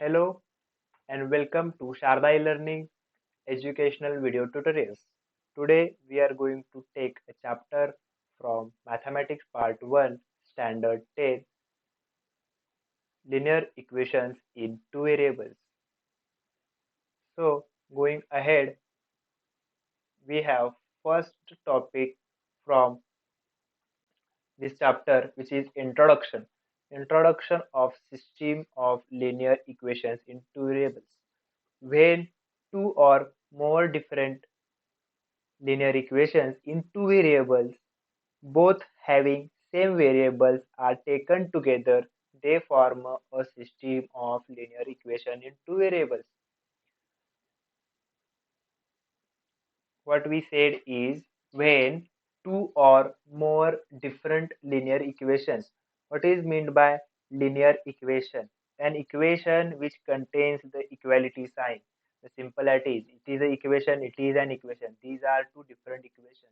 Hello and welcome to Sharda e-Learning educational video tutorials. Today we are going to take a chapter from Mathematics Part 1 Standard 10 Linear Equations in Two Variables. So going ahead, we have first topic from this chapter, which is Introduction. Introduction of System of Linear Equations in Two Variables. When two or more different linear equations in two variables, both having same variables, are taken together, they form a system of linear equation in two variables. What we said is when two or more different linear equations. What is meant by linear equation? An equation which contains the equality sign. The simple it is. It is an equation, it is an equation. These are two different equations.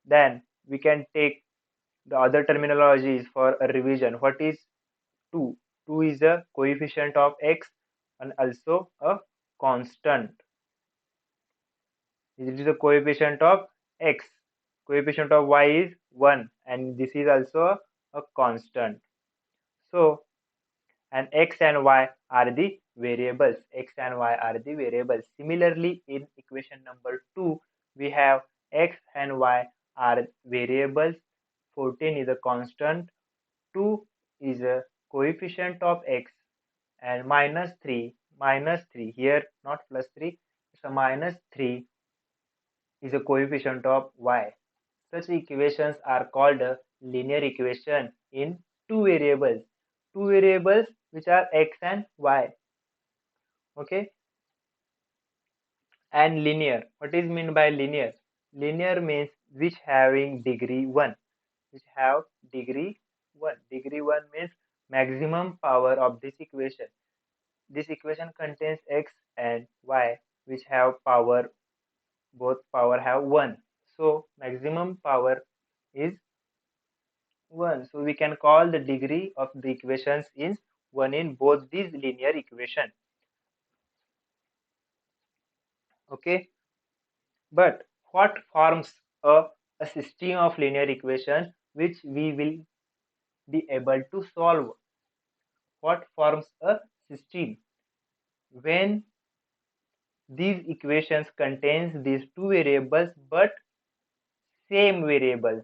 Then we can take the other terminologies for a revision. What is 2? 2 is a coefficient of x and also a constant. It is a coefficient of x. Coefficient of y is 1 and this is also a constant. So, and x and y are the variables. X and y are the variables. Similarly, in equation number 2, we have x and y are variables. 14 is a constant. 2 is a coefficient of x and minus 3 here, not plus 3, so minus 3 is a coefficient of y. Such equations are called a linear equation in two variables. Two variables which are x and y. Okay. And linear. What is meant by linear? Linear means which having degree 1. Which have degree 1. Degree 1 means maximum power of this equation. This equation contains x and y which have power, both power have 1. So maximum power is 1. So we can call the degree of the equations is 1 in both these linear equations. Okay. But what forms a system of linear equations which we will be able to solve? What forms a system? When these equations contains these two variables same variables.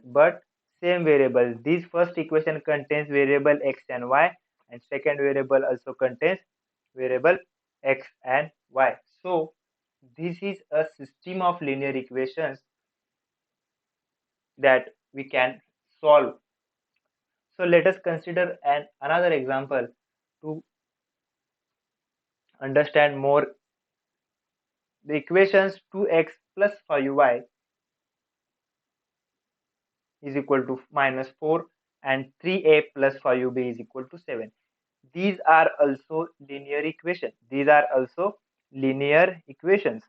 This first equation contains variable x and y, and second variable also contains variable x and y. So this is a system of linear equations that we can solve. So let us consider another example to understand more. The equations 2x plus 5y is equal to minus 4 and 3a plus 5b is equal to 7. These are also linear equations. These are also linear equations.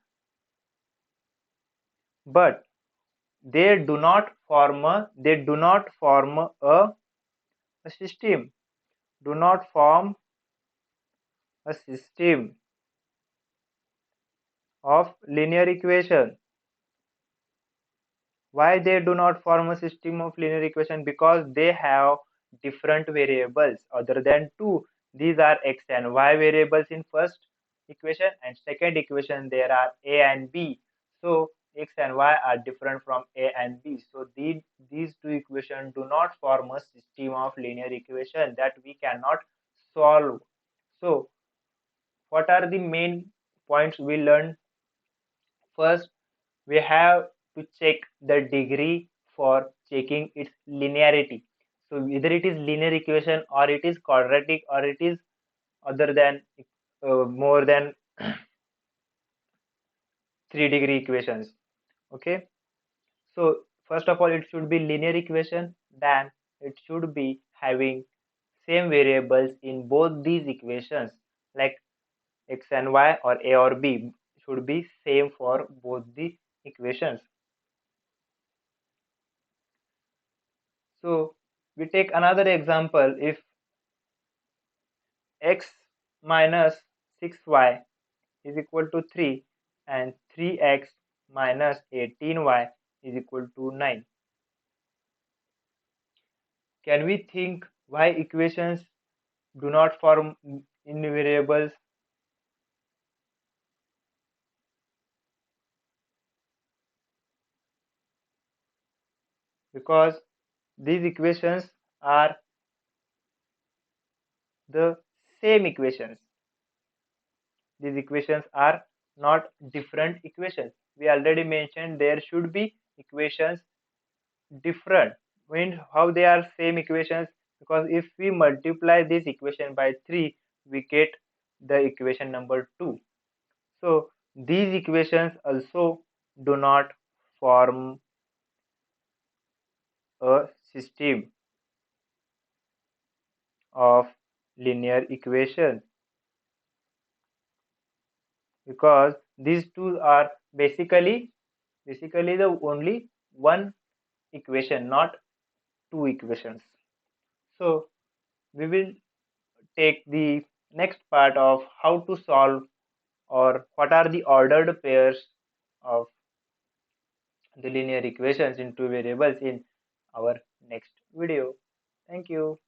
But they do not form a system. Do not form a system of linear equation. Why they do not form a system of linear equation? Because they have different variables other than 2. These are x and y variables in first equation, and second equation there are a and b. So x and y are different from a and b. So these two equations do not form a system of linear equation that we cannot solve. So what are the main points we learned? First, we have to check the degree for checking its linearity. So either it is linear equation or it is quadratic or it is other than more than 3-degree equations. Okay. So first of all, it should be linear equation. Then it should be having same variables in both these equations, like x and y or a or b should be same for both the equations. So we take another example. If x minus 6y is equal to 3 and 3x minus 18y is equal to 9. Can we think why equations do not form in variables? Because these equations are the same equations. These equations are not different equations. We already mentioned there should be equations different. Means how they are same equations, because if we multiply this equation by 3, we get the equation number 2. So these equations also do not form a system of linear equations, because these two are basically the only one equation, not two equations. So we will take the next part of how to solve or what are the ordered pairs of the linear equations into variables in our next video. Thank you.